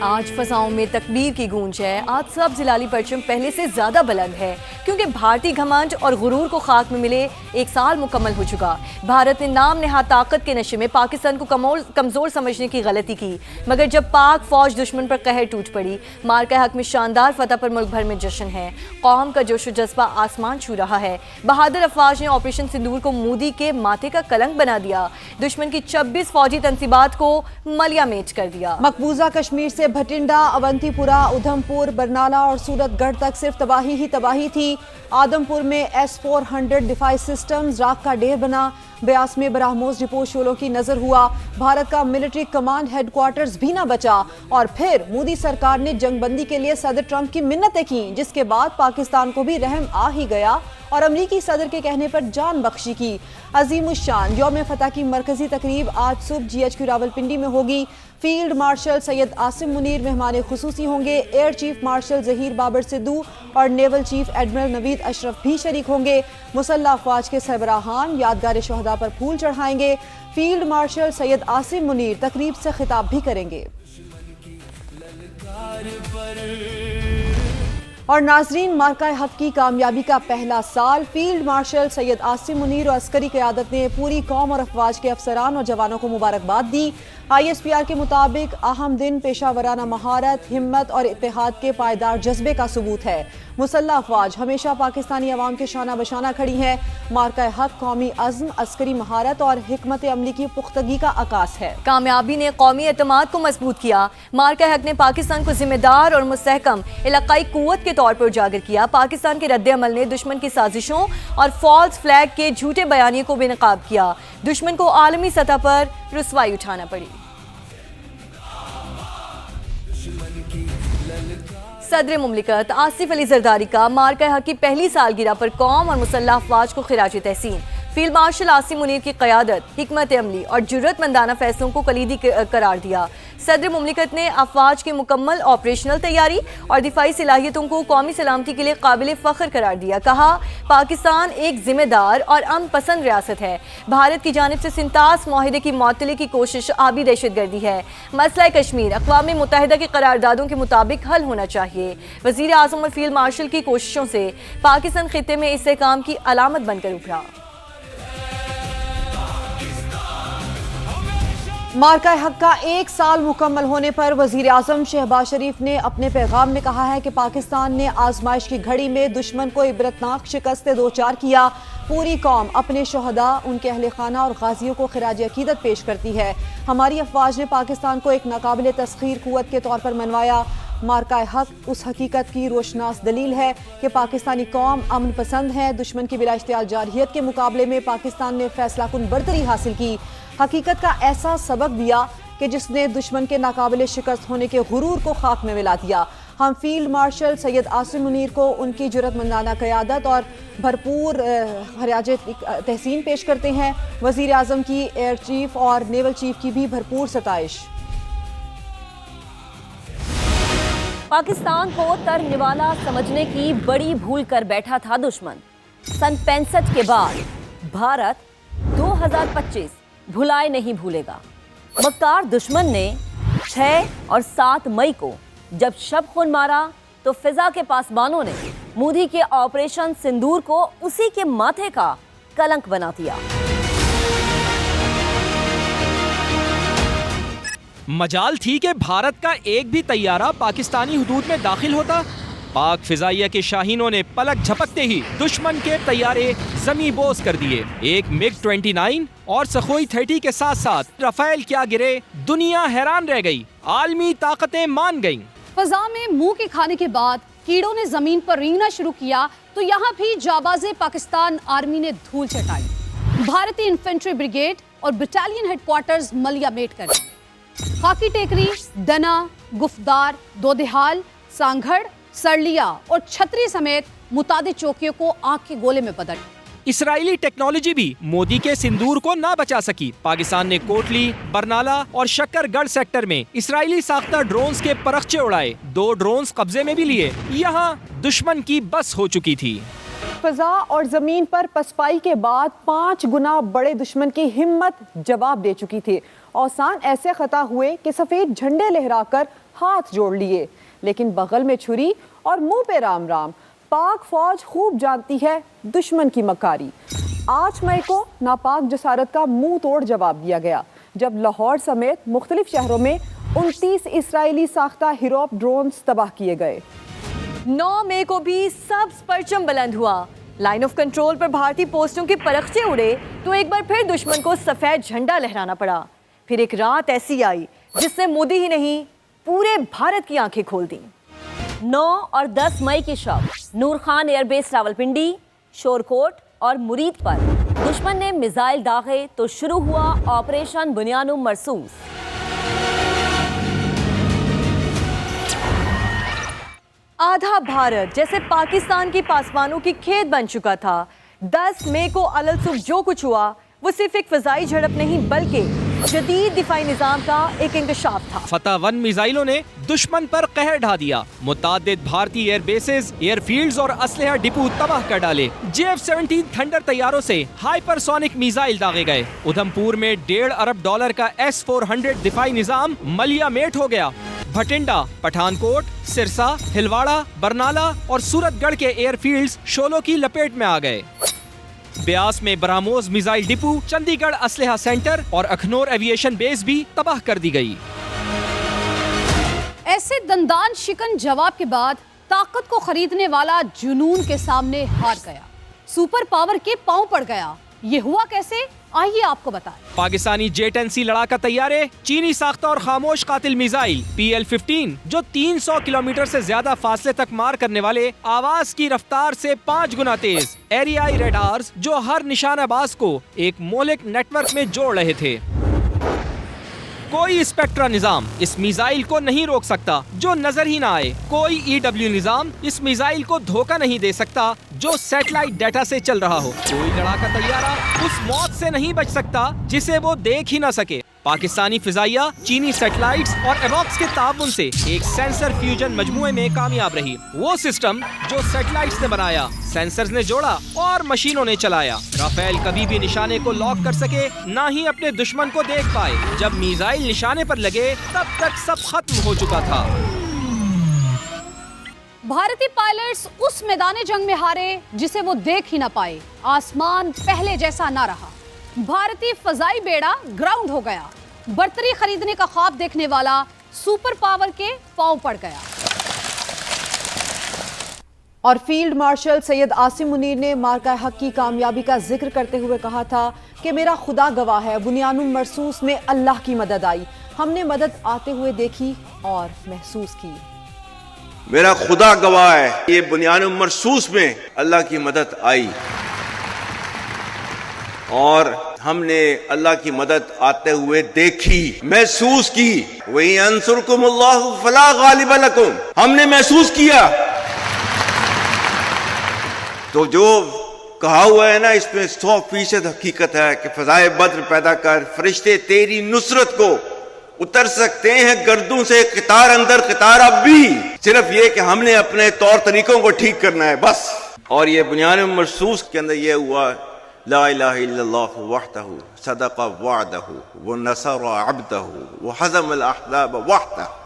आज फजाओं में तकबीर की गूंज है। आज सब जिलाली परचम पहले से ज्यादा बुलंद है क्योंकि भारतीय घमंड और गुरूर को खाक में मिले एक साल मुकम्मल हो चुका। भारत ने नाम नेहाद ताकत के नशे में पाकिस्तान को कमजोर समझने की गलती की, मगर जब पाक फौज दुश्मन पर कहर टूट पड़ी, मार्का हक में शानदार फतह पर मुल्क भर में जश्न है। कौम का जोश जज्बा आसमान छू रहा है। बहादुर अफवाज ने ऑपरेशन सिंदूर को मोदी के माथे का कलंक बना दिया। दुश्मन की 26 फौजी तंसीबात को मलिया मेट कर दिया। मकबूजा कश्मीर से भटिंडा, अवंतीपुरा, उधमपुर, बरनाला और सूरतगढ़ तक सिर्फ तबाही ही तबाही थी। आदमपुर में S-400 डिफाइस सिस्टम्स राख का ढेर बना। ब्यास में बराहमोज डिपो शोलों की नजर हुआ। भारत का मिलिट्री कमांड हेडक्वार्टर्स भी न बचा और फिर मोदी सरकार ने जंगबंदी के लिए सदर ट्रंप की मिन्नतें की, जिसके बाद पाकिस्तान को भी रहम आ ही गया और अमरीकी सदर के कहने पर जान बख्शी की। अजीमुशान यौम फतह की मरकजी तकरीब आज सुबह GHQ रावलपिंडी में होगी। फील्ड मार्शल सैयद आसिम मुनीर मेहमान खुसूसी होंगे। Air chief marshal Zaheer Babar Sidhu और naval chief admiral Naveed Ashraf भी शरीक होंगे। मुसल्लह अफवाज के सरबराहान यादगार शोहदा पर फूल चढ़ाएंगे। फील्ड मार्शल सैयद आसिम मुनीर तकरीब से खिताब भी करेंगे। और नाजरीन, मार्का हक की कामयाबी का पहला साल। फील्ड मार्शल सैयद आसिम मुनीर और अस्करी क़यादत ने पूरी कौम और अफवाज के अफसरान और जवानों को मुबारकबाद दी। ISPR के मुताबिक अहम दिन पेशा वराना महारत, हिम्मत और इत्तेहाद के पायदार जज्बे का सबूत है। मुसल्लह अफवाज हमेशा पाकिस्तानी अवाम के शाना बशाना खड़ी है। मार्का हक कौमी अज़्म, अस्करी महारत और हिकमत अमली की पुख्तगी का अकास है। कामयाबी ने कौमी एतमाद को मजबूत किया। मार्का हक ने पाकिस्तान को जिम्मेदार और मुस्तहकम इलाकाई कुव्वत के तौर पर उजागर किया। पाकिस्तान के रद्द अमल ने दुश्मन की साजिशों और फॉल्स फ्लैग के झूठे बयानियों को बेनकाब किया। दुश्मन को आलमी सतह पर रुसवाई उठाना पड़ी। सदर मुमलिकत आसिफ अली जरदारी का मार्का हक की पहली सालगिरह पर कौम और मुसल्लह अफवाज को खिराज तहसीन। फील्ड मार्शल आसिम मुनीर की क़यादत, हिकमत अमली और जुर्रतमंदाना फैसलों को कलीदी करार दिया। सदर मुमलिकत ने अफवाज की मुकम्मल ऑपरेशनल तैयारी और दिफाई सलाहियतों को कौमी सलामती के लिए काबिल फ़ख्र करार दिया। कहा, पाकिस्तान एक जिम्मेदार और अमन पसंद रियासत है। भारत की जानिब से सिंतास माहिदे की मुअत्तली की कोशिश आबी दहशतगर्दी है। मसला कश्मीर अक़वाम मुत्तहिदा की करारदादों के मुताबिक हल होना चाहिए। वज़ीर आज़म और फील्ड मार्शल की कोशिशों से पाकिस्तान खित्ते में इस्तेहकाम की अलामत बनकर उभरा। मार्का हक का एक साल मुकम्मल होने पर वज़ीर आज़म शहबाज शरीफ ने अपने पैगाम में कहा है कि पाकिस्तान ने आजमाइश की घड़ी में दुश्मन को इबरतनाक शिकस्त दो चार किया। पूरी कौम अपने शोहदा, उनके अहले खाना और गाजियों को खिराज अकीदत पेश करती है। हमारी अफवाज ने पाकिस्तान को एक नाकाबिल तस्खीर कुव्वत के तौर पर मनवाया। मार्का हक उस हकीकत की रोशनास दलील है कि पाकिस्तानी कौम अमन पसंद है। दुश्मन की बिला इश्तियाल जारहियत के मुकाबले में पाकिस्तान ने फैसला कुन बरतरी हासिल की। हकीकत का ऐसा सबक दिया कि जिसने दुश्मन के नाकाबिल शिकस्त होने के गुरूर को खाक में मिला दिया। हम फील्ड मार्शल सैयद आसिम मुनीर को उनकी जुर्रतमंदाना क़यादत और भरपूर खिराज तहसीन पेश करते हैं। वज़ीर आज़म की एयर चीफ और नेवल चीफ की भी भरपूर सताइश। पाकिस्तान को तरनिवाला समझने की बड़ी भूल कर बैठा था दुश्मन। सन 65 के बाद भारत 2025 भुलाए नहीं भूलेगा। मक्कार दुश्मन ने 6 और 7 मई को जब शब खून मारा तो फिजा के पासबानों ने मोदी के ऑपरेशन सिंदूर को उसी के माथे का कलंक बना दिया। मजाल थी कि भारत का एक भी तैयारा पाकिस्तानी हुदूद में दाखिल होता। पाक फिजाइया के शाहीनों ने पलक झपकते ही दुश्मन के तैयारे जमी बोस कर दिए। एक MiG-29 और सखोई 30 के साथ साथ रफेल क्या गिरे, दुनिया हैरान रह गई, आलमी ताकतें मान गईं। फजा में मुंह के खाने के बाद कीड़ों ने जमीन पर रेंगना शुरू किया तो यहाँ भी जाबाजे पाकिस्तान आर्मी ने धूल चटाई। भारतीय इन्फेंट्री ब्रिगेड और बटालियन हेडक्वार्टर्स मलिया मेट कर दिए। खाकी टेकरी, दना, गुफ्तार, दोदेहाल, सांघड़, सरलिया और छतरी समेत मुतादिद चौकियों को आग के गोले में बदल। इसराइली टेक्नोलॉजी भी मोदी के सिंदूर को ना बचा सकी। पाकिस्तान ने कोटली, बरनाला और शक्करगढ़ सेक्टर में इसराइली साख्ता ड्रोन्स के परखचे उड़ाए। 2 ड्रोन्स कब्जे में भी लिए। यहाँ दुश्मन की बस हो चुकी थी। फजा और जमीन पर पसपाई के बाद 5 गुना बड़े दुश्मन की हिम्मत जवाब दे चुकी थी। औसान ऐसे खता हुए कि सफेद झंडे लहराकर हाथ जोड़ लिए, लेकिन बगल में छुरी और मुंह पे राम राम। पाक फौज खूब जानती है दुश्मन की मकारी। 8 मई को नापाक जसारत का मुंह तोड़ जवाब दिया गया, जब लाहौर समेत मुख्तलिफ शहरों में 29 इसराइली साख्ता हिरोप ड्रोन्स तबाह किए गए। 9 मई को भी सब्ज परचम बुलंद हुआ। लाइन ऑफ कंट्रोल पर भारतीय पोस्टों के परखचे उड़े तो एक बार फिर दुश्मन को सफेद झंडा लहराना पड़ा। फिर एक रात ऐसी आई जिसने मोदी ही नहीं पूरे भारत की आंखें खोल दी। 9 और 10 मई की शब नूर खान एयरबेस रावलपिंडी, शोरकोट और मुरीद पर दुश्मन ने मिसाइल दागे तो शुरू हुआ ऑपरेशन बुनियानुम मरसूस। आधा भारत जैसे पाकिस्तान की पासमानों की खेत बन चुका था। 10 मई को अलसुब जो कुछ हुआ वो सिर्फ एक फजाई झड़प नहीं बल्कि जदीद दिफाई निजाम का एक इंकशाफ था। फतह 1 मिसाइलों ने दुश्मन पर कहर ढा दिया। मुतादिद भारतीय एयरबेसेस, एयरफील्ड्स और असलहा डिपो तबाह कर डाले। JF-17 थंडर तैयारों से हाइपरसोनिक मिसाइल दागे गए। उधमपुर में $1.5 अरब का S-400 दिफाई निजाम मलिया मेट हो गया। भटिंडा, पठानकोट, सिरसा, हिलवाड़ा, बरनाला और सूरतगढ़ के एयरफील्ड्स शोलों की लपेट में आ गए। ब्यास में बरामोज मिसाइल डिपो, चंडीगढ़ असलहा सेंटर और अखनौर एविएशन बेस भी तबाह कर दी गई। ऐसे दंदान शिकन जवाब के बाद ताकत को खरीदने वाला जुनून के सामने हार गया, सुपर पावर के पांव पड़ गया। ये हुआ कैसे, आइए आपको बताएं। पाकिस्तानी J-10C लड़ाका तैयारे, चीनी साख्ता और खामोश कातिल मिसाइल PL-15 जो 300 किलोमीटर से ज्यादा फासले तक मार करने वाले, आवाज की रफ्तार से 5 गुना तेज एरियाई रेडार्स जो हर निशानाबाज को एक मोलिक नेटवर्क में जोड़ रहे थे। कोई स्पेक्ट्रा निजाम इस मिसाइल को नहीं रोक सकता जो नजर ही ना आए। कोई EW निजाम इस मिसाइल को धोखा नहीं दे सकता जो सैटेलाइट डाटा से चल रहा हो। कोई लड़ाका तैयारा उस मौत से नहीं बच सकता जिसे वो देख ही ना सके। पाकिस्तानी फिजाइया चीनी सैटेलाइट्स और एवॉक्स के ताबुन से एक सेंसर फ्यूजन मजमुए में कामयाब रही। वो सिस्टम जो सैटेलाइट्स ने बनाया, सेंसर्स ने जोड़ा और मशीनों ने चलाया। राफेल कभी भी निशाने को लॉक कर सके, ना ही अपने दुश्मन को देख पाए। जब मिसाइल निशाने पर लगे तब तक सब खत्म हो चुका था। भारतीय पायलट्स उस मैदान जंग में हारे जिसे वो देख ही ना पाए। आसमान पहले जैसा ना रहा। भारतीय फजाई बेड़ा ग्राउंड हो गया। बर्तरी खरीदने का ख्वाब देखने वाला सुपर पावर के पांव पड़ गया। और फील्ड मार्शल सैयद आसिम मुनीर ने मार्का हक की कामयाबी का जिक्र करते हुए कहा था कि मेरा खुदा गवाह है, बुनियानुम मरसूस में अल्लाह की मदद आई। हमने मदद आते हुए देखी और महसूस की। मेरा खुदा गवाह है, ये बुनियानुम मरसूस में अल्लाह की मदद आई और हमने अल्लाह की मदद आते हुए देखी, महसूस की। वही अंसुरकुमुल्लाहु फला गालिब लकुम, हमने महसूस किया। तो जो कहा हुआ है ना, इसमें 100% हकीकत है कि फजाए बद्र पैदा कर, फरिश्ते तेरी नुसरत को उतर सकते हैं गर्दों से कितार अंदर कितार अब भी। सिर्फ ये कि हमने अपने तौर तरीकों को ठीक करना है बस। और ये बुनियानुम मरसूस के अंदर ये हुआ, ला इलाहा इल्लल्लाह वहदहु सदक़ वअदहु व नसर अब्दहु व हज़म अल अहज़ाब वहदहु।